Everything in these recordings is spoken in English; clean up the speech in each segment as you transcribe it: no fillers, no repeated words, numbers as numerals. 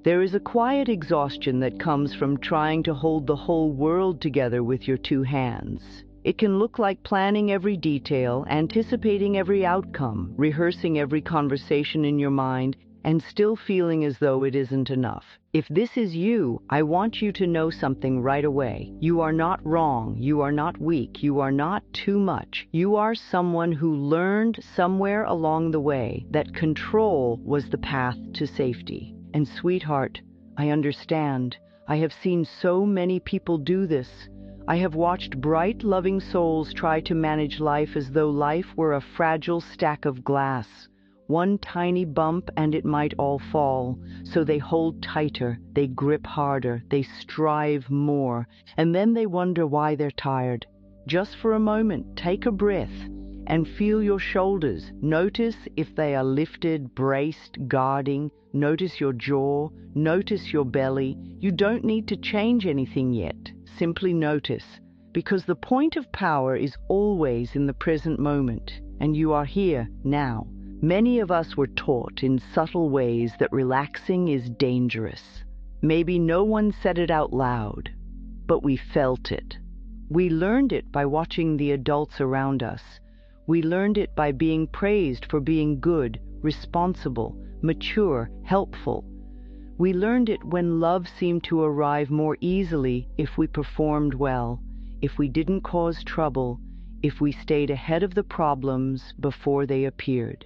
There is a quiet exhaustion that comes from trying to hold the whole world together with your two hands. It can look like planning every detail, anticipating every outcome, rehearsing every conversation in your mind, and still feeling as though it isn't enough. If this is you, I want you to know something right away. You are not wrong. You are not weak. You are not too much. You are someone who learned somewhere along the way that control was the path to safety. And sweetheart, I understand. I have seen so many people do this. I have watched bright, loving souls try to manage life as though life were a fragile stack of glass. One tiny bump and it might all fall. So they hold tighter, they grip harder, they strive more, and then they wonder why they're tired. Just for a moment, take a breath and feel your shoulders. Notice if they are lifted, braced, guarding. Notice your jaw, notice your belly. You don't need to change anything yet. Simply notice, because the point of power is always in the present moment, and you are here now. Many of us were taught in subtle ways that relaxing is dangerous. Maybe no one said it out loud, but we felt it. We learned it by watching the adults around us. We learned it by being praised for being good, responsible, mature, helpful. We learned it when love seemed to arrive more easily if we performed well, if we didn't cause trouble, if we stayed ahead of the problems before they appeared.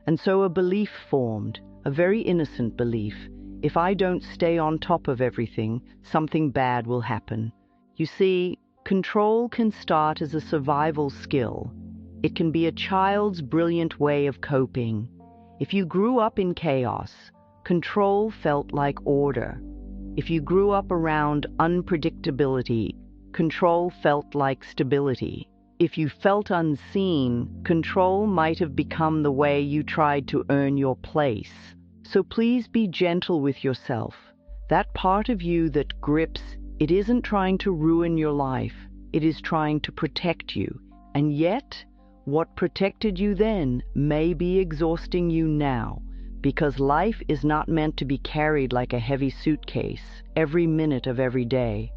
And so a belief formed, a very innocent belief. If I don't stay on top of everything, something bad will happen. You see, control can start as a survival skill. It can be a child's brilliant way of coping. If you grew up in chaos, control felt like order. If you grew up around unpredictability, control felt like stability. If you felt unseen, control might have become the way you tried to earn your place. So please be gentle with yourself. That part of you that grips, it isn't trying to ruin your life. It is trying to protect you. And yet, what protected you then may be exhausting you now, because life is not meant to be carried like a heavy suitcase every minute of every day.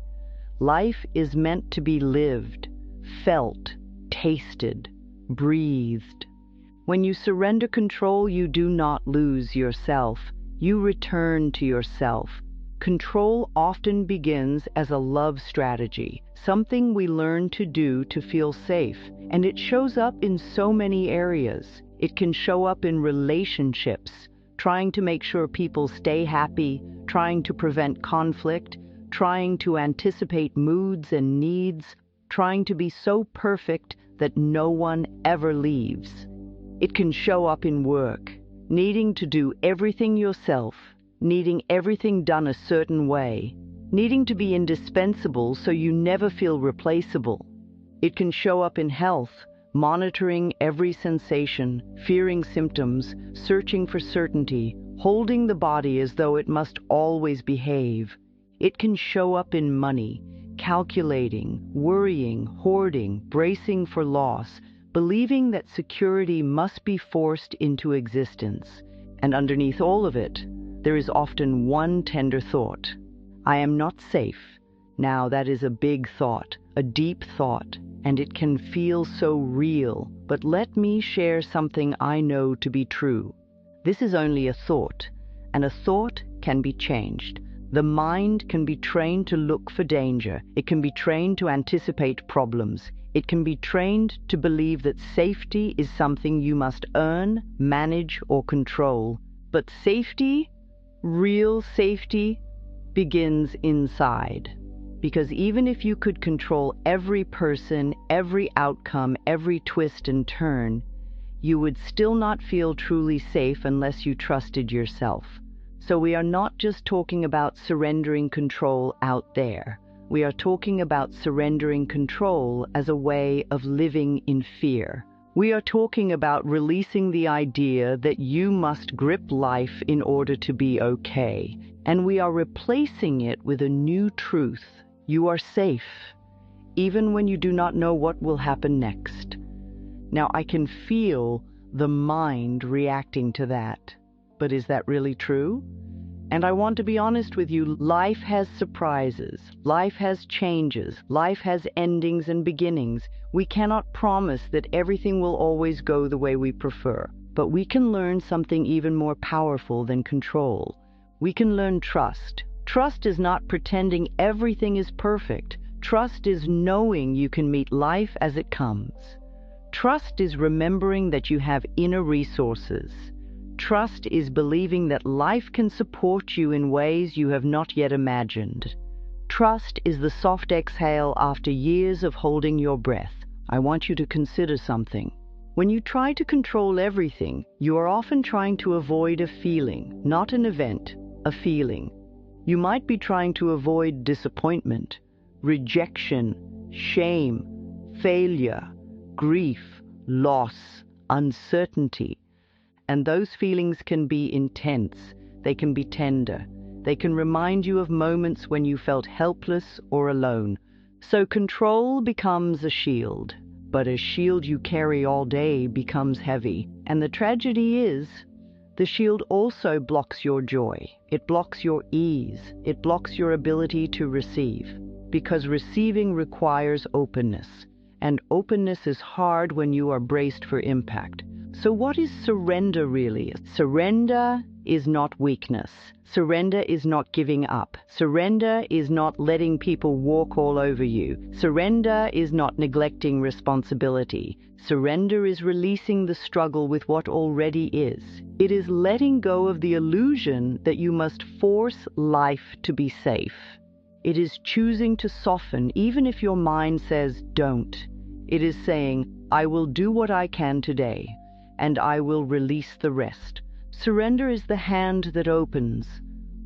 Life is meant to be lived, felt, tasted, breathed. When you surrender control, you do not lose yourself. You return to yourself. Control often begins as a love strategy, something we learn to do to feel safe, and it shows up in so many areas. It can show up in relationships, trying to make sure people stay happy, trying to prevent conflict, trying to anticipate moods and needs, trying to be so perfect that no one ever leaves. It can show up in work, needing to do everything yourself, needing everything done a certain way, needing to be indispensable so you never feel replaceable. It can show up in health, monitoring every sensation, fearing symptoms, searching for certainty, holding the body as though it must always behave. It can show up in money, calculating, worrying, hoarding, bracing for loss, believing that security must be forced into existence. And underneath all of it, there is often one tender thought. I am not safe. Now that is a big thought, a deep thought, and it can feel so real. But let me share something I know to be true. This is only a thought, and a thought can be changed. The mind can be trained to look for danger. It can be trained to anticipate problems. It can be trained to believe that safety is something you must earn, manage, or control. But safety, real safety, begins inside. Because even if you could control every person, every outcome, every twist and turn, you would still not feel truly safe unless you trusted yourself. So we are not just talking about surrendering control out there. We are talking about surrendering control as a way of living in fear. We are talking about releasing the idea that you must grip life in order to be okay. And we are replacing it with a new truth. You are safe, even when you do not know what will happen next. Now, I can feel the mind reacting to that. But is that really true? And I want to be honest with you, life has surprises, life has changes, life has endings and beginnings. We cannot promise that everything will always go the way we prefer, but we can learn something even more powerful than control. We can learn trust. Trust is not pretending everything is perfect. Trust is knowing you can meet life as it comes. Trust is remembering that you have inner resources. Trust is believing that life can support you in ways you have not yet imagined. Trust is the soft exhale after years of holding your breath. I want you to consider something. When you try to control everything, you are often trying to avoid a feeling, not an event, a feeling. You might be trying to avoid disappointment, rejection, shame, failure, grief, loss, uncertainty. And those feelings can be intense, they can be tender, they can remind you of moments when you felt helpless or alone. So control becomes a shield, but a shield you carry all day becomes heavy. And the tragedy is, the shield also blocks your joy, it blocks your ease, it blocks your ability to receive. Because receiving requires openness, and openness is hard when you are braced for impact. So what is surrender really? Surrender is not weakness. Surrender is not giving up. Surrender is not letting people walk all over you. Surrender is not neglecting responsibility. Surrender is releasing the struggle with what already is. It is letting go of the illusion that you must force life to be safe. It is choosing to soften even if your mind says don't. It is saying, I will do what I can today, and I will release the rest. Surrender is the hand that opens.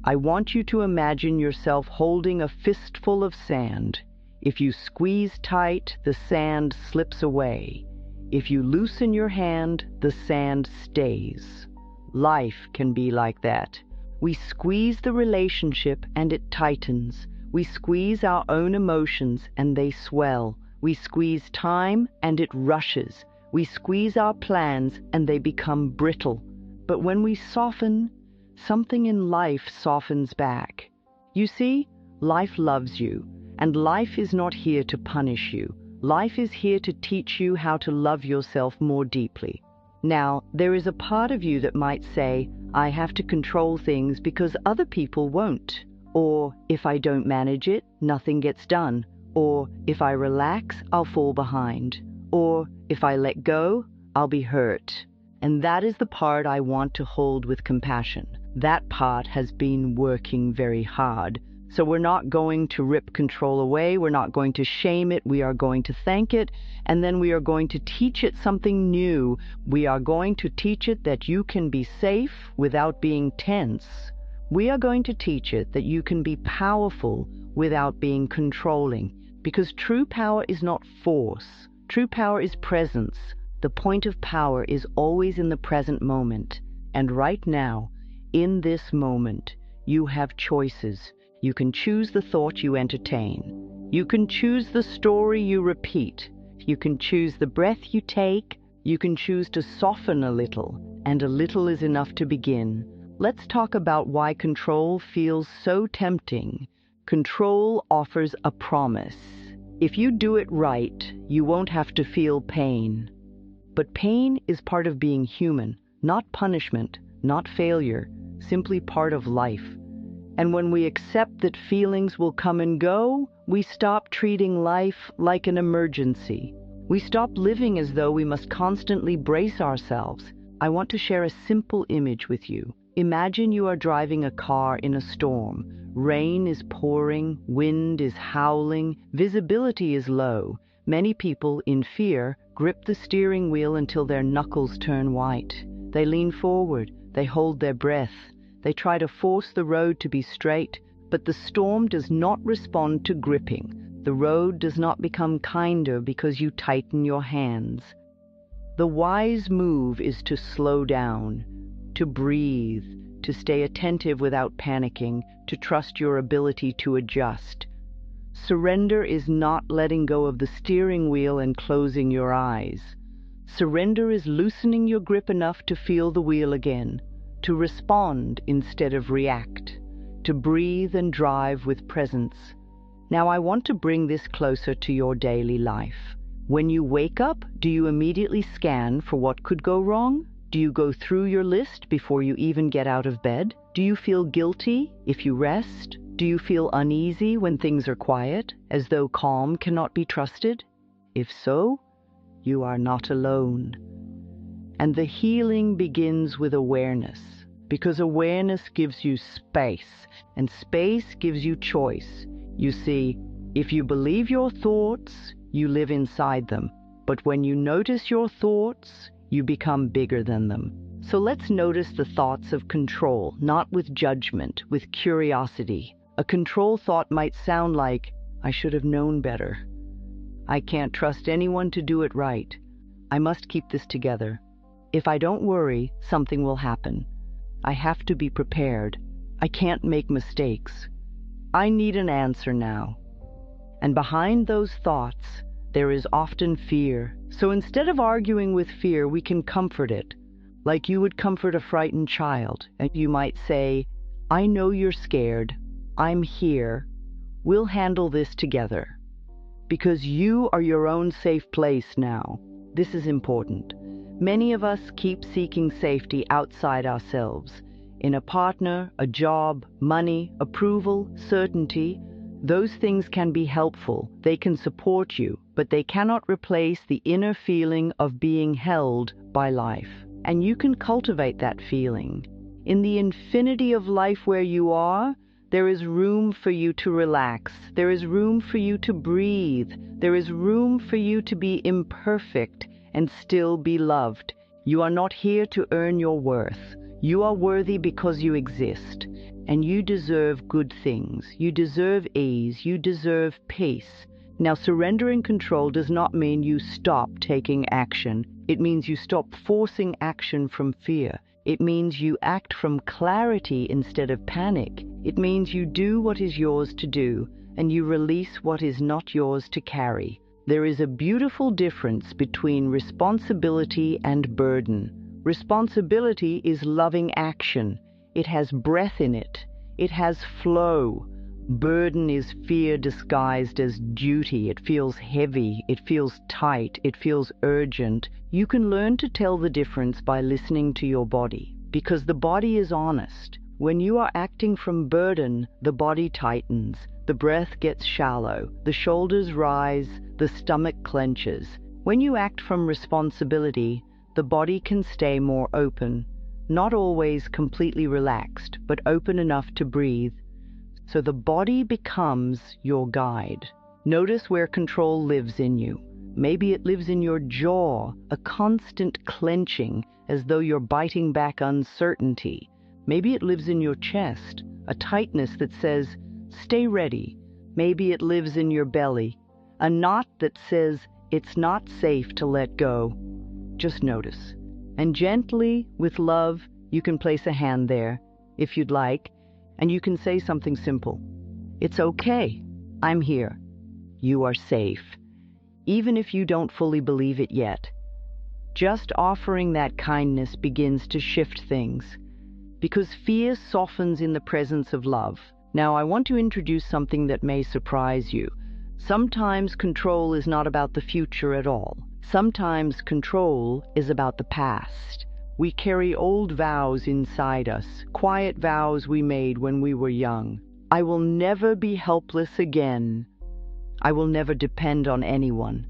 I want you to imagine yourself holding a fistful of sand. If you squeeze tight, the sand slips away. If you loosen your hand, the sand stays. Life can be like that. We squeeze the relationship and it tightens. We squeeze our own emotions and they swell. We squeeze time and it rushes. We squeeze our plans and they become brittle. But when we soften, something in life softens back. You see, life loves you, and life is not here to punish you. Life is here to teach you how to love yourself more deeply. Now, there is a part of you that might say, I have to control things because other people won't. Or, if I don't manage it, nothing gets done. Or, if I relax, I'll fall behind. Or, if I let go, I'll be hurt. And that is the part I want to hold with compassion. That part has been working very hard. So we're not going to rip control away, we're not going to shame it, we are going to thank it, and then we are going to teach it something new. We are going to teach it that you can be safe without being tense. We are going to teach it that you can be powerful without being controlling. Because true power is not force. True power is presence. The point of power is always in the present moment. And right now, in this moment, you have choices. You can choose the thought you entertain. You can choose the story you repeat. You can choose the breath you take. You can choose to soften a little, and a little is enough to begin. Let's talk about why control feels so tempting. Control offers a promise. If you do it right, you won't have to feel pain. But pain is part of being human, not punishment, not failure, simply part of life. And when we accept that feelings will come and go, we stop treating life like an emergency. We stop living as though we must constantly brace ourselves. I want to share a simple image with you. Imagine you are driving a car in a storm. Rain is pouring, wind is howling, visibility is low. Many people, in fear, grip the steering wheel until their knuckles turn white. They lean forward, they hold their breath. They try to force the road to be straight, but the storm does not respond to gripping. The road does not become kinder because you tighten your hands. The wise move is to slow down, to breathe, to stay attentive without panicking, to trust your ability to adjust. Surrender is not letting go of the steering wheel and closing your eyes. Surrender is loosening your grip enough to feel the wheel again. to respond instead of react, to breathe and drive with presence. Now I want to bring this closer to your daily life. When you wake up, do you immediately scan for what could go wrong? Do you go through your list before you even get out of bed? Do you feel guilty if you rest? Do you feel uneasy when things are quiet, as though calm cannot be trusted? If so, you are not alone. And the healing begins with awareness, because awareness gives you space, and space gives you choice. You see, if you believe your thoughts, you live inside them. But when you notice your thoughts, you become bigger than them. So let's notice the thoughts of control, not with judgment, with curiosity. A control thought might sound like, I should have known better. I can't trust anyone to do it right. I must keep this together. If I don't worry, something will happen. I have to be prepared. I can't make mistakes. I need an answer now. And behind those thoughts, there is often fear. So instead of arguing with fear, we can comfort it. Like you would comfort a frightened child, and you might say, I know you're scared. I'm here. We'll handle this together. Because you are your own safe place now. This is important. Many of us keep seeking safety outside ourselves. In a partner, a job, money, approval, certainty. Those things can be helpful. They can support you, but they cannot replace the inner feeling of being held by life. And you can cultivate that feeling. In the infinity of life where you are, there is room for you to relax. There is room for you to breathe. There is room for you to be imperfect and still be loved. You are not here to earn your worth. You are worthy because you exist, and you deserve good things. You deserve ease. You deserve peace. Now, surrendering control does not mean you stop taking action. It means you stop forcing action from fear. It means you act from clarity instead of panic. It means you do what is yours to do, and you release what is not yours to carry. There is a beautiful difference between responsibility and burden. Responsibility is loving action. It has breath in it. It has flow. Burden is fear disguised as duty. It feels heavy. It feels tight. It feels urgent. You can learn to tell the difference by listening to your body, because the body is honest. When you are acting from burden, the body tightens. The breath gets shallow. The shoulders rise. The stomach clenches. When you act from responsibility, the body can stay more open, not always completely relaxed, but open enough to breathe. So the body becomes your guide. Notice where control lives in you. Maybe it lives in your jaw, a constant clenching, as though you're biting back uncertainty. Maybe it lives in your chest, a tightness that says, stay ready. Maybe it lives in your belly, a knot that says, it's not safe to let go. Just notice. And gently, with love, you can place a hand there, if you'd like, and you can say something simple. It's okay. I'm here. You are safe. Even if you don't fully believe it yet. Just offering that kindness begins to shift things, because fear softens in the presence of love. Now, I want to introduce something that may surprise you. Sometimes control is not about the future at all. Sometimes control is about the past. We carry old vows inside us, quiet vows we made when we were young. I will never be helpless again. I will never depend on anyone.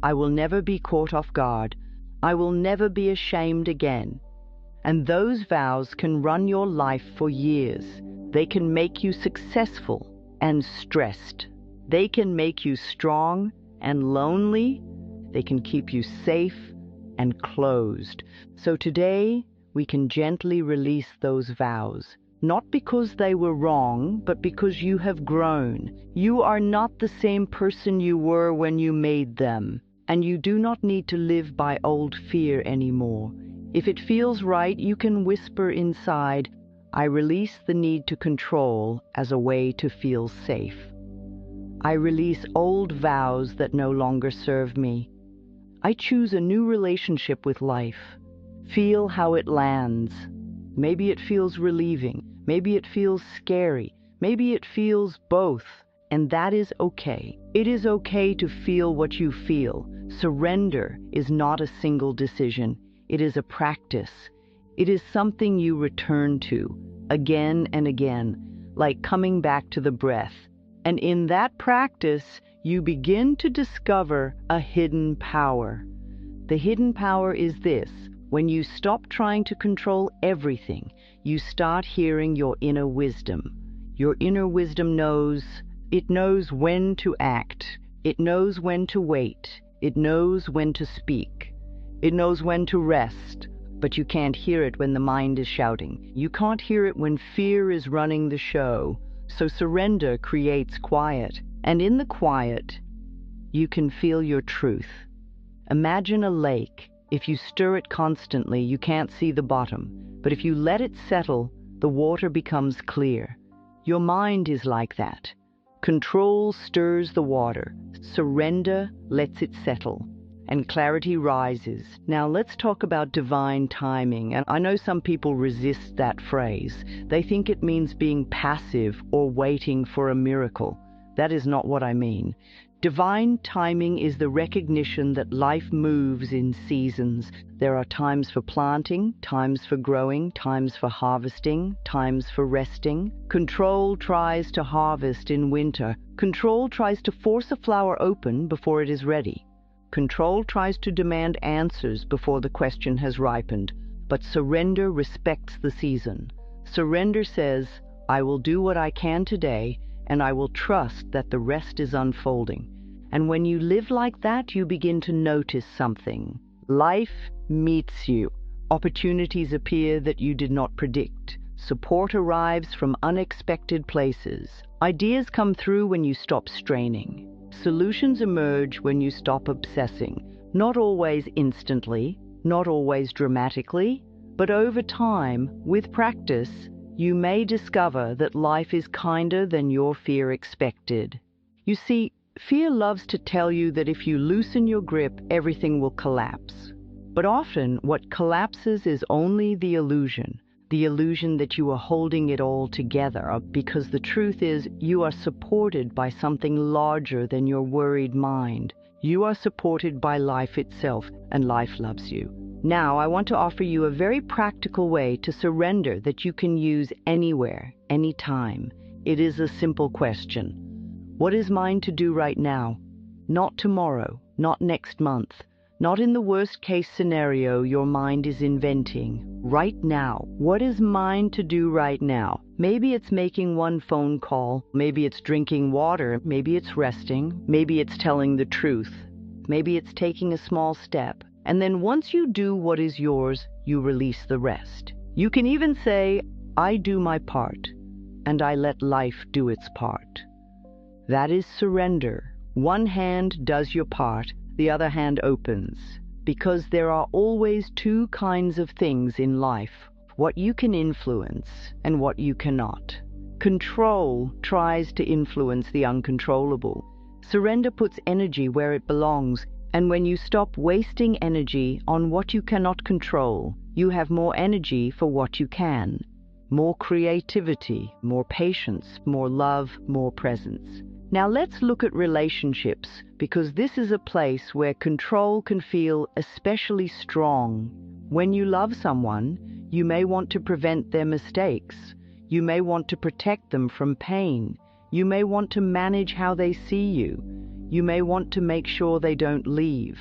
I will never be caught off guard. I will never be ashamed again. And those vows can run your life for years. They can make you successful and stressed. They can make you strong and lonely. They can keep you safe and closed. So today, we can gently release those vows, not because they were wrong, but because you have grown. You are not the same person you were when you made them, and you do not need to live by old fear anymore. If it feels right, you can whisper inside, I release the need to control as a way to feel safe. I release old vows that no longer serve me. I choose a new relationship with life. Feel how it lands. Maybe it feels relieving. Maybe it feels scary. Maybe it feels both. And that is okay. It is okay to feel what you feel. Surrender is not a single decision. It is a practice. It is something you return to again and again, like coming back to the breath. And in that practice, you begin to discover a hidden power. The hidden power is this: when you stop trying to control everything, you start hearing your inner wisdom. Your inner wisdom knows. It knows when to act. It knows when to wait. It knows when to speak. It knows when to rest. But you can't hear it when the mind is shouting. You can't hear it when fear is running the show. So surrender creates quiet. And in the quiet, you can feel your truth. Imagine a lake. If you stir it constantly, you can't see the bottom. But if you let it settle, the water becomes clear. Your mind is like that. Control stirs the water. Surrender lets it settle. And clarity rises. Now let's talk about divine timing. And I know some people resist that phrase. They think it means being passive or waiting for a miracle. That is not what I mean. Divine timing is the recognition that life moves in seasons. There are times for planting, times for growing, times for harvesting, times for resting. Control tries to harvest in winter. Control tries to force a flower open before it is ready. Control tries to demand answers before the question has ripened. But surrender respects the season. Surrender says, I will do what I can today, and I will trust that the rest is unfolding. And when you live like that, you begin to notice something. Life meets you. Opportunities appear that you did not predict. Support arrives from unexpected places. Ideas come through when you stop straining. Solutions emerge when you stop obsessing. Not always instantly, not always dramatically, but over time, with practice, you may discover that life is kinder than your fear expected. You see, fear loves to tell you that if you loosen your grip, everything will collapse. But often, what collapses is only the illusion that you are holding it all together, because the truth is you are supported by something larger than your worried mind. You are supported by life itself, and life loves you. Now, I want to offer you a very practical way to surrender that you can use anywhere, anytime. It is a simple question. What is mine to do right now? Not tomorrow, not next month, not in the worst-case scenario your mind is inventing. Right now. What is mine to do right now? Maybe it's making one phone call. Maybe it's drinking water. Maybe it's resting. Maybe it's telling the truth. Maybe it's taking a small step. And then once you do what is yours, you release the rest. You can even say, I do my part, and I let life do its part. That is surrender. One hand does your part, the other hand opens. Because there are always two kinds of things in life, what you can influence and what you cannot. Control tries to influence the uncontrollable. Surrender puts energy where it belongs, and when you stop wasting energy on what you cannot control, you have more energy for what you can. More creativity, more patience, more love, more presence. Now let's look at relationships, because this is a place where control can feel especially strong. When you love someone, you may want to prevent their mistakes. You may want to protect them from pain. You may want to manage how they see you. You may want to make sure they don't leave.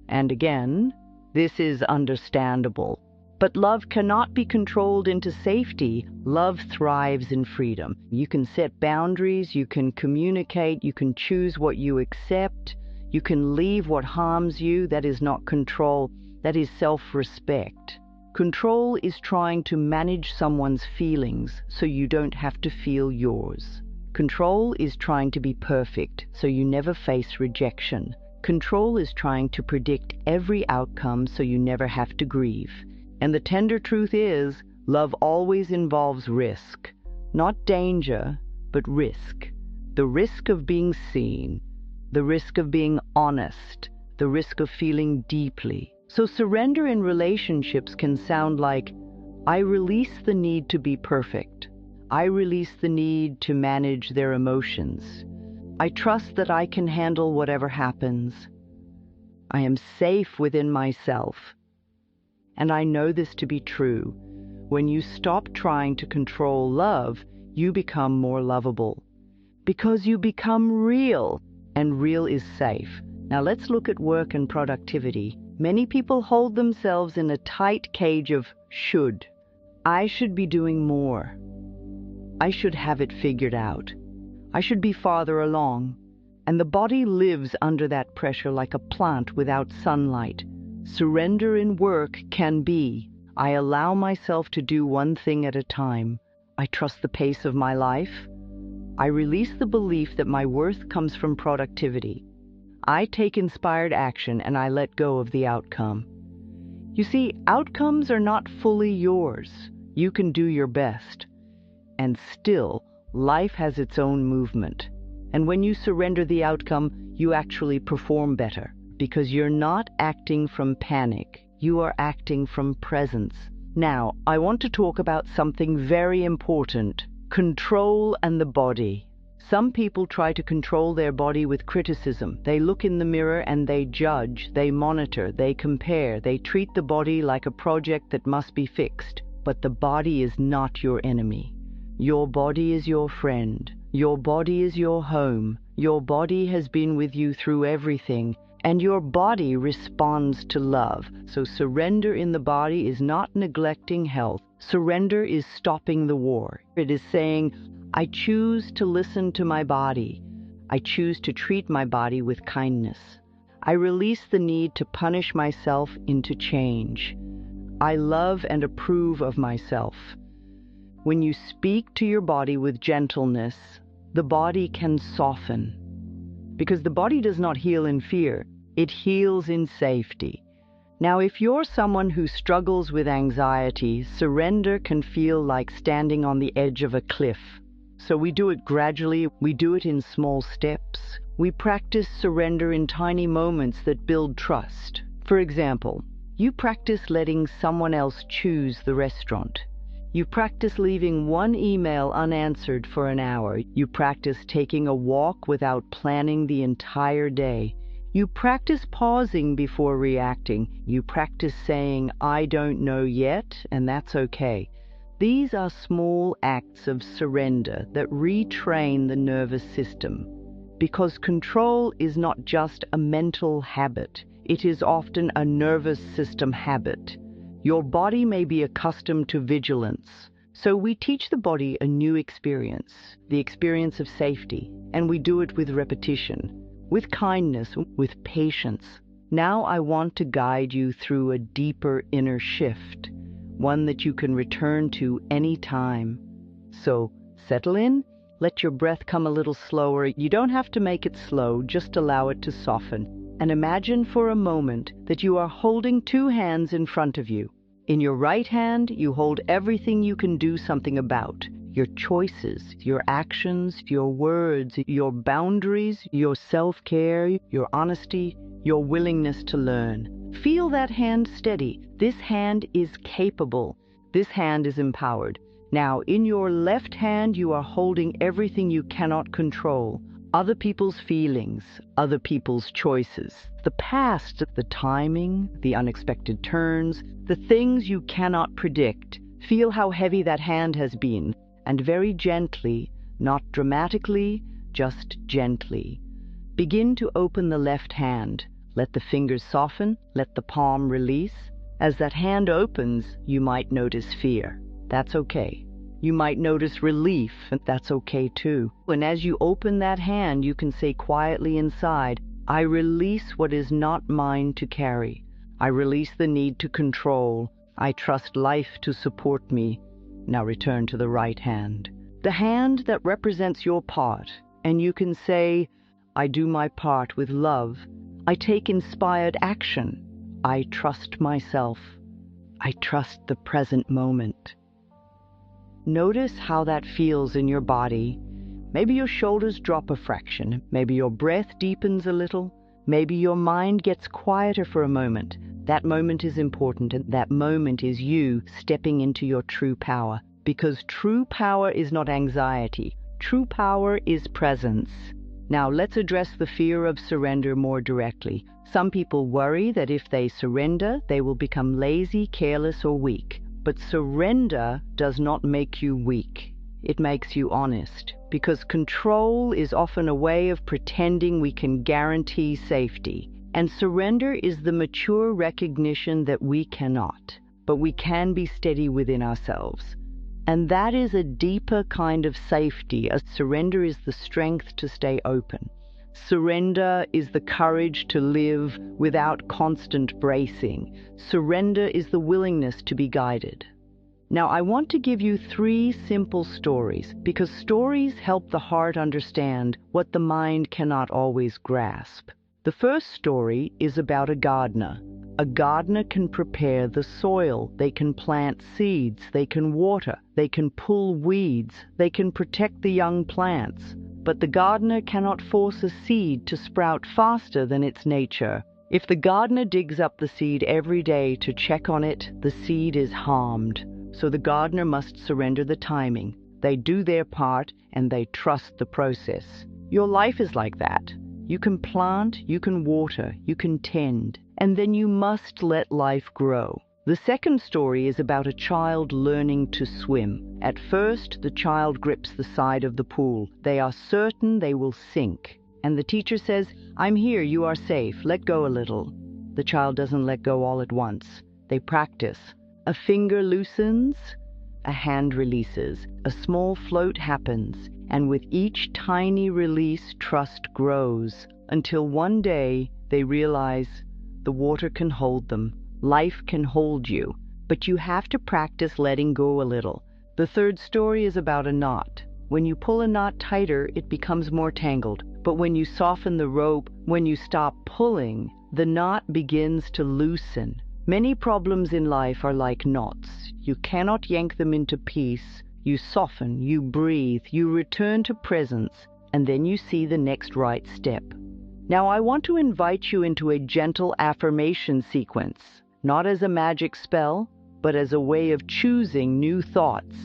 And again, this is understandable. But love cannot be controlled into safety. Love thrives in freedom. You can set boundaries, you can communicate, you can choose what you accept, you can leave what harms you. That is not control, that is self-respect. Control is trying to manage someone's feelings so you don't have to feel yours. Control is trying to be perfect so you never face rejection. Control is trying to predict every outcome so you never have to grieve. And the tender truth is, love always involves risk. Not danger, but risk. The risk of being seen. The risk of being honest. The risk of feeling deeply. So surrender in relationships can sound like, I release the need to be perfect. I release the need to manage their emotions. I trust that I can handle whatever happens. I am safe within myself. And I know this to be true. When you stop trying to control love, you become more lovable. Because you become real, and real is safe. Now let's look at work and productivity. Many people hold themselves in a tight cage of should. I should be doing more. I should have it figured out. I should be farther along. And the body lives under that pressure like a plant without sunlight. Surrender in work can be, I allow myself to do one thing at a time. I trust the pace of my life. I release the belief that my worth comes from productivity. I take inspired action and I let go of the outcome. You see, outcomes are not fully yours. You can do your best. And still, life has its own movement. And when you surrender the outcome, you actually perform better. Because you're not acting from panic. You are acting from presence. Now, I want to talk about something very important. Control and the body. Some people try to control their body with criticism. They look in the mirror and they judge, they monitor, they compare, they treat the body like a project that must be fixed. But the body is not your enemy. Your body is your friend. Your body is your home. Your body has been with you through everything, and your body responds to love. So surrender in the body is not neglecting health. Surrender is stopping the war. It is saying, I choose to listen to my body. I choose to treat my body with kindness. I release the need to punish myself into change. I love and approve of myself. When you speak to your body with gentleness, the body can soften. Because the body does not heal in fear, it heals in safety. Now, if you're someone who struggles with anxiety, surrender can feel like standing on the edge of a cliff. So we do it gradually, we do it in small steps. We practice surrender in tiny moments that build trust. For example, you practice letting someone else choose the restaurant. You practice leaving one email unanswered for an hour. You practice taking a walk without planning the entire day. You practice pausing before reacting. You practice saying, I don't know yet, and that's okay. These are small acts of surrender that retrain the nervous system. Because control is not just a mental habit. It is often a nervous system habit. Your body may be accustomed to vigilance, so we teach the body a new experience, the experience of safety, and we do it with repetition, with kindness, with patience. Now I want to guide you through a deeper inner shift, one that you can return to any time. So settle in, let your breath come a little slower. You don't have to make it slow, just allow it to soften. And imagine for a moment that you are holding two hands in front of you. In your right hand, you hold everything you can do something about. Your choices, your actions, your words, your boundaries, your self-care, your honesty, your willingness to learn. Feel that hand steady. This hand is capable. This hand is empowered. Now, in your left hand, you are holding everything you cannot control. Other people's feelings, other people's choices, the past, the timing, the unexpected turns, the things you cannot predict. Feel how heavy that hand has been, and very gently, not dramatically, just gently. Begin to open the left hand. Let the fingers soften, let the palm release. As that hand opens, you might notice fear. That's okay. You might notice relief, and that's okay too. And as you open that hand, you can say quietly inside, I release what is not mine to carry. I release the need to control. I trust life to support me. Now return to the right hand. The hand that represents your part, and you can say, I do my part with love. I take inspired action. I trust myself. I trust the present moment. Notice how that feels in your body. Maybe your shoulders drop a fraction. Maybe your breath deepens a little. Maybe your mind gets quieter for a moment. That moment is important, and that moment is you stepping into your true power. Because true power is not anxiety. True power is presence. Now let's address the fear of surrender more directly. Some people worry that if they surrender, they will become lazy, careless, or weak. But surrender does not make you weak. It makes you honest. Because control is often a way of pretending we can guarantee safety. And surrender is the mature recognition that we cannot, but we can be steady within ourselves. And that is a deeper kind of safety. A surrender is the strength to stay open. Surrender is the courage to live without constant bracing. Surrender is the willingness to be guided. Now, I want to give you 3 simple stories, because stories help the heart understand what the mind cannot always grasp. The first story is about a gardener. A gardener can prepare the soil, they can plant seeds, they can water, they can pull weeds, they can protect the young plants. But the gardener cannot force a seed to sprout faster than its nature. If the gardener digs up the seed every day to check on it, the seed is harmed. So the gardener must surrender the timing. They do their part and they trust the process. Your life is like that. You can plant, you can water, you can tend, and then you must let life grow. The second story is about a child learning to swim. At first, the child grips the side of the pool. They are certain they will sink. And the teacher says, "I'm here, you are safe, let go a little." The child doesn't let go all at once. They practice. A finger loosens, a hand releases, a small float happens, and with each tiny release, trust grows, until one day they realize the water can hold them. Life can hold you, but you have to practice letting go a little. The third story is about a knot. When you pull a knot tighter, it becomes more tangled. But when you soften the rope, when you stop pulling, the knot begins to loosen. Many problems in life are like knots. You cannot yank them into peace. You soften, you breathe, you return to presence, and then you see the next right step. Now I want to invite you into a gentle affirmation sequence, not as a magic spell, but as a way of choosing new thoughts.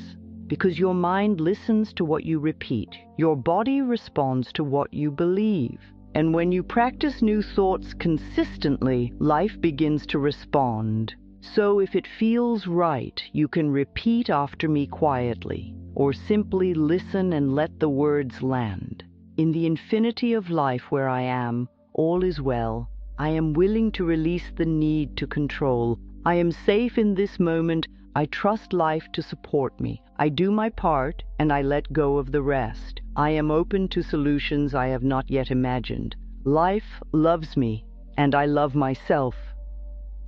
Because your mind listens to what you repeat. Your body responds to what you believe. And when you practice new thoughts consistently, life begins to respond. So if it feels right, you can repeat after me quietly, or simply listen and let the words land. In the infinity of life where I am, all is well. I am willing to release the need to control. I am safe in this moment. I trust life to support me. I do my part and I let go of the rest. I am open to solutions I have not yet imagined. Life loves me and I love myself.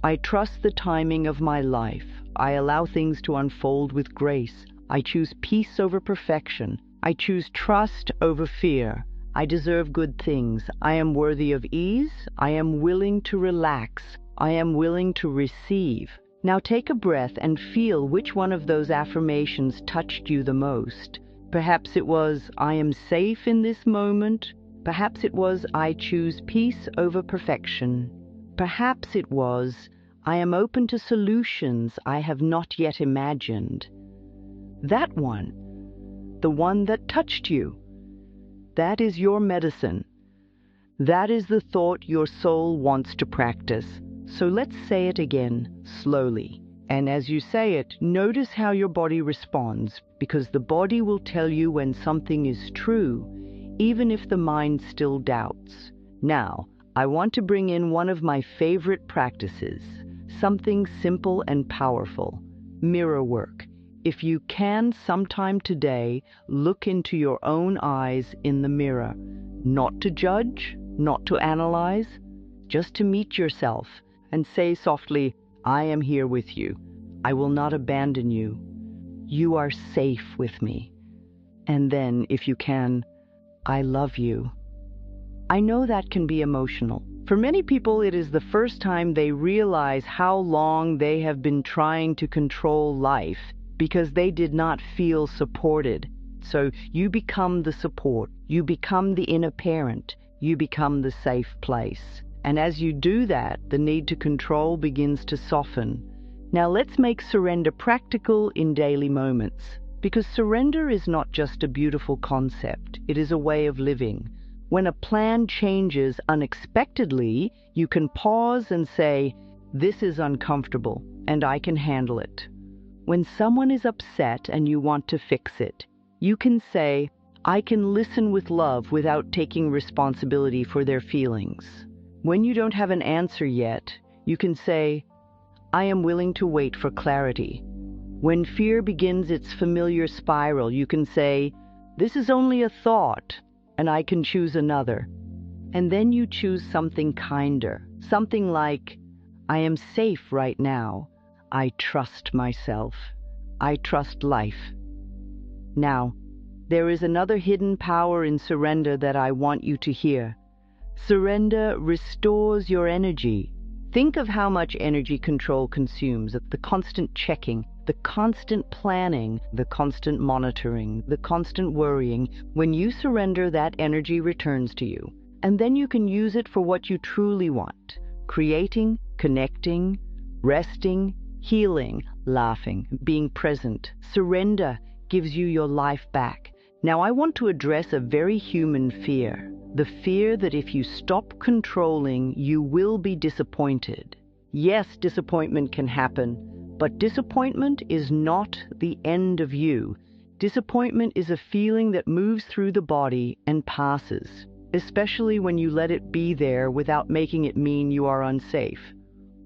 I trust the timing of my life. I allow things to unfold with grace. I choose peace over perfection. I choose trust over fear. I deserve good things. I am worthy of ease. I am willing to relax. I am willing to receive. Now take a breath and feel which one of those affirmations touched you the most. Perhaps it was, "I am safe in this moment." Perhaps it was, "I choose peace over perfection." Perhaps it was, "I am open to solutions I have not yet imagined." That one, the one that touched you, that is your medicine. That is the thought your soul wants to practice. So let's say it again, slowly. And as you say it, notice how your body responds, because the body will tell you when something is true, even if the mind still doubts. Now, I want to bring in one of my favorite practices, something simple and powerful, mirror work. If you can sometime today, look into your own eyes in the mirror, not to judge, not to analyze, just to meet yourself and say softly, "I am here with you. I will not abandon you. You are safe with me." And then, if you can, "I love you." I know that can be emotional. For many people, it is the first time they realize how long they have been trying to control life because they did not feel supported. So you become the support. You become the inner parent. You become the safe place. And as you do that, the need to control begins to soften. Now let's make surrender practical in daily moments, because surrender is not just a beautiful concept, it is a way of living. When a plan changes unexpectedly, you can pause and say, "This is uncomfortable, and I can handle it." When someone is upset and you want to fix it, you can say, "I can listen with love without taking responsibility for their feelings." When you don't have an answer yet, you can say, "I am willing to wait for clarity." When fear begins its familiar spiral, you can say, "This is only a thought, and I can choose another." And then you choose something kinder, something like, "I am safe right now. I trust myself. I trust life." Now, there is another hidden power in surrender that I want you to hear. Surrender restores your energy. Think of how much energy control consumes, the constant checking, the constant planning, the constant monitoring, the constant worrying. When you surrender, that energy returns to you. And then you can use it for what you truly want: creating, connecting, resting, healing, laughing, being present. Surrender gives you your life back. Now I want to address a very human fear. The fear that if you stop controlling, you will be disappointed. Yes, disappointment can happen, but disappointment is not the end of you. Disappointment is a feeling that moves through the body and passes, especially when you let it be there without making it mean you are unsafe.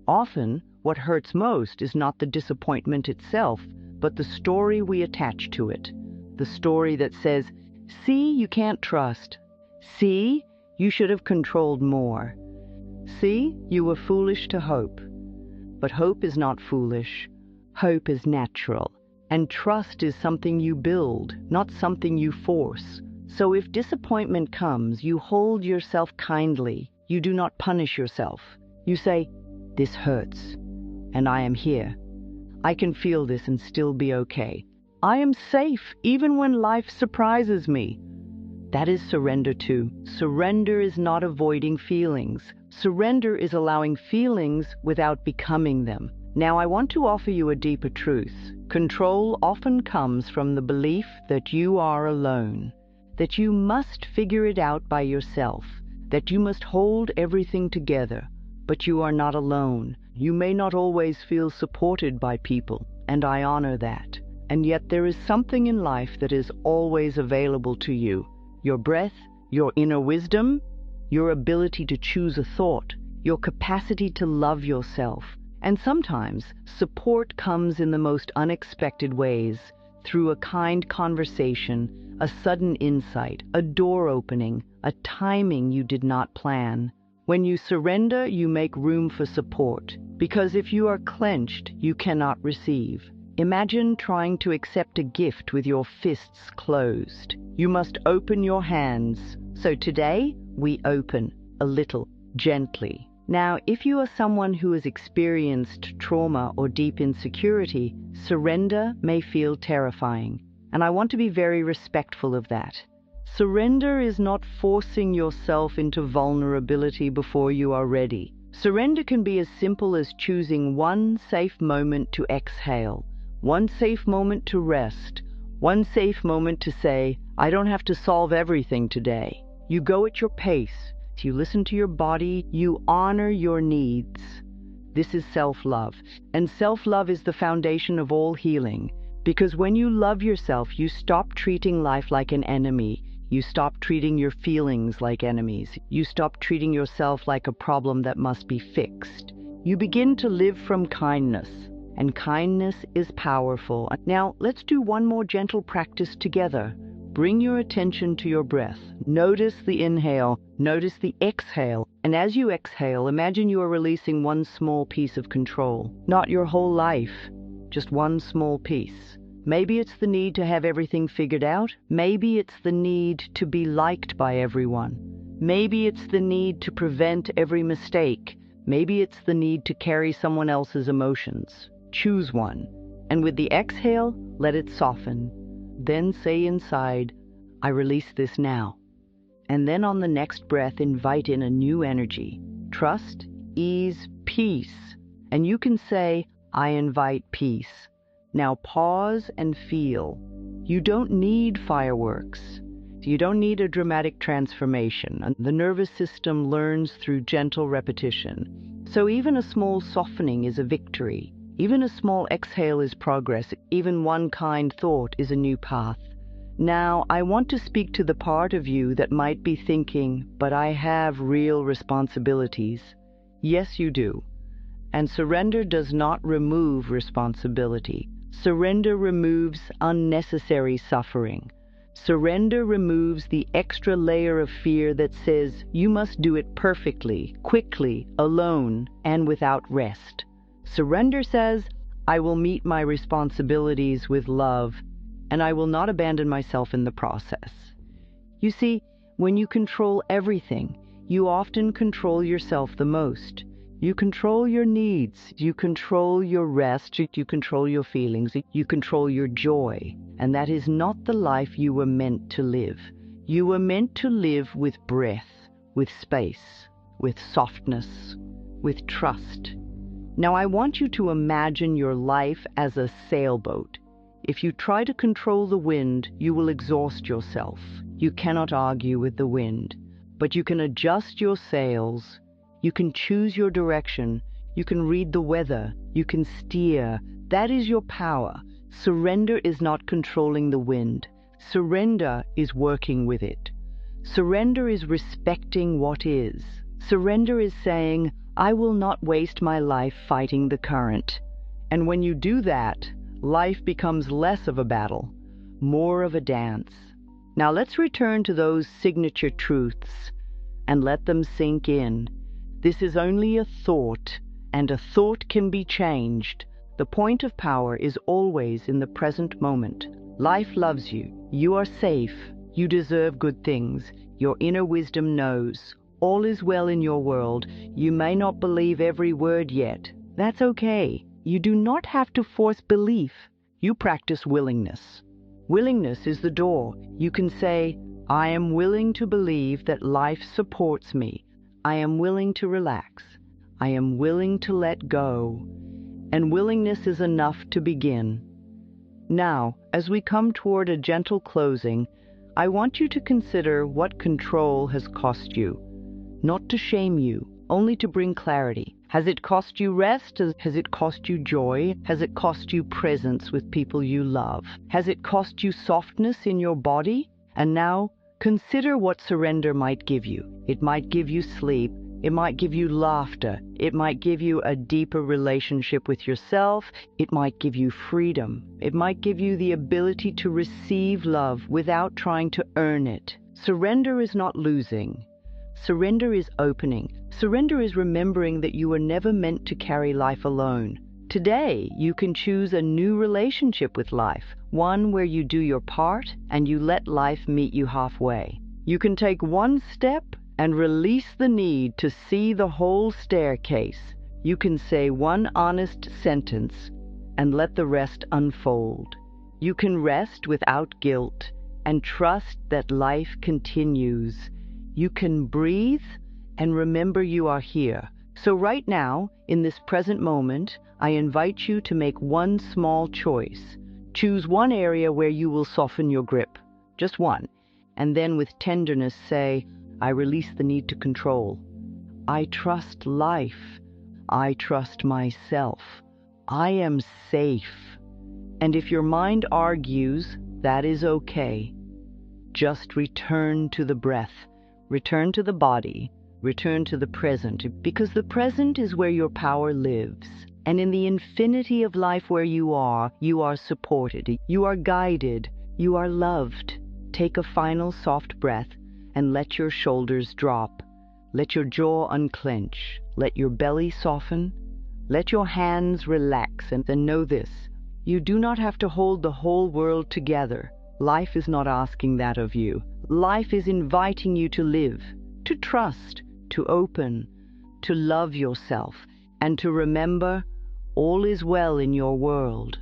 Often, what hurts most is not the disappointment itself, but the story we attach to it. The story that says, "See, you can't trust. See, you should have controlled more. See, you were foolish to hope." But hope is not foolish. Hope is natural. And trust is something you build, not something you force. So if disappointment comes, you hold yourself kindly. You do not punish yourself. You say, "This hurts, and I am here. I can feel this and still be okay. I am safe even when life surprises me." That is surrender too. Surrender is not avoiding feelings. Surrender is allowing feelings without becoming them. Now I want to offer you a deeper truth. Control often comes from the belief that you are alone, that you must figure it out by yourself, that you must hold everything together. But you are not alone. You may not always feel supported by people, and I honor that. And yet there is something in life that is always available to you. Your breath, your inner wisdom, your ability to choose a thought, your capacity to love yourself. And sometimes support comes in the most unexpected ways, through a kind conversation, a sudden insight, a door opening, a timing you did not plan. When you surrender, you make room for support, because if you are clenched, you cannot receive. Imagine trying to accept a gift with your fists closed. You must open your hands. So today, we open a little, gently. Now, if you are someone who has experienced trauma or deep insecurity, surrender may feel terrifying. And I want to be very respectful of that. Surrender is not forcing yourself into vulnerability before you are ready. Surrender can be as simple as choosing one safe moment to exhale, one safe moment to rest, one safe moment to say, "I don't have to solve everything today." You go at your pace. You listen to your body. You honor your needs. This is self-love. And self-love is the foundation of all healing. Because when you love yourself, you stop treating life like an enemy. You stop treating your feelings like enemies. You stop treating yourself like a problem that must be fixed. You begin to live from kindness, and kindness is powerful. Now, let's do one more gentle practice together. Bring your attention to your breath. Notice the inhale, notice the exhale, and as you exhale, imagine you are releasing one small piece of control. Not your whole life, just one small piece. Maybe it's the need to have everything figured out. Maybe it's the need to be liked by everyone. Maybe it's the need to prevent every mistake. Maybe it's the need to carry someone else's emotions. Choose one. And with the exhale, let it soften. Then say inside, "I release this now." And then on the next breath, invite in a new energy. Trust, ease, peace. And you can say, I invite peace. Now pause and feel. You don't need fireworks. You don't need a dramatic transformation. The nervous system learns through gentle repetition. So even a small softening is a victory. Even a small exhale is progress. Even one kind thought is a new path. Now, I want to speak to the part of you that might be thinking, but I have real responsibilities. Yes, you do. And surrender does not remove responsibility. Surrender removes unnecessary suffering. Surrender removes the extra layer of fear that says you must do it perfectly, quickly, alone, and without rest. Surrender says, I will meet my responsibilities with love, and I will not abandon myself in the process. You see, when you control everything, you often control yourself the most. You control your needs, you control your rest, you control your feelings, you control your joy. And that is not the life you were meant to live. You were meant to live with breath, with space, with softness, with trust. Now I want you to imagine your life as a sailboat. If you try to control the wind, you will exhaust yourself. You cannot argue with the wind, but you can adjust your sails. You can choose your direction. You can read the weather. You can steer. That is your power. Surrender is not controlling the wind. Surrender is working with it. Surrender is respecting what is. Surrender is saying, I will not waste my life fighting the current. And when you do that, life becomes less of a battle, more of a dance. Now let's return to those signature truths and let them sink in. This is only a thought, and a thought can be changed. The point of power is always in the present moment. Life loves you. You are safe. You deserve good things. Your inner wisdom knows. All is well in your world. You may not believe every word yet. That's okay. You do not have to force belief. You practice willingness. Willingness is the door. You can say, I am willing to believe that life supports me. I am willing to relax. I am willing to let go. And willingness is enough to begin. Now, as we come toward a gentle closing, I want you to consider what control has cost you. Not to shame you, only to bring clarity. Has it cost you rest? Has it cost you joy? Has it cost you presence with people you love? Has it cost you softness in your body? And now, consider what surrender might give you. It might give you sleep. It might give you laughter. It might give you a deeper relationship with yourself. It might give you freedom. It might give you the ability to receive love without trying to earn it. Surrender is not losing. Surrender is opening. Surrender is remembering that you were never meant to carry life alone. Today, you can choose a new relationship with life, one where you do your part and you let life meet you halfway. You can take one step and release the need to see the whole staircase. You can say one honest sentence and let the rest unfold. You can rest without guilt and trust that life continues. You can breathe and remember you are here. So right now, in this present moment, I invite you to make one small choice. Choose one area where you will soften your grip, just one, and then with tenderness say, I release the need to control. I trust life. I trust myself. I am safe. And if your mind argues, that is okay. Just return to the breath, return to the body, return to the present, because the present is where your power lives. And in the infinity of life where you are supported, you are guided, you are loved. Take a final soft breath and let your shoulders drop. Let your jaw unclench. Let your belly soften. Let your hands relax, and then know this. You do not have to hold the whole world together. Life is not asking that of you. Life is inviting you to live, to trust, to open, to love yourself, and to remember all is well in your world.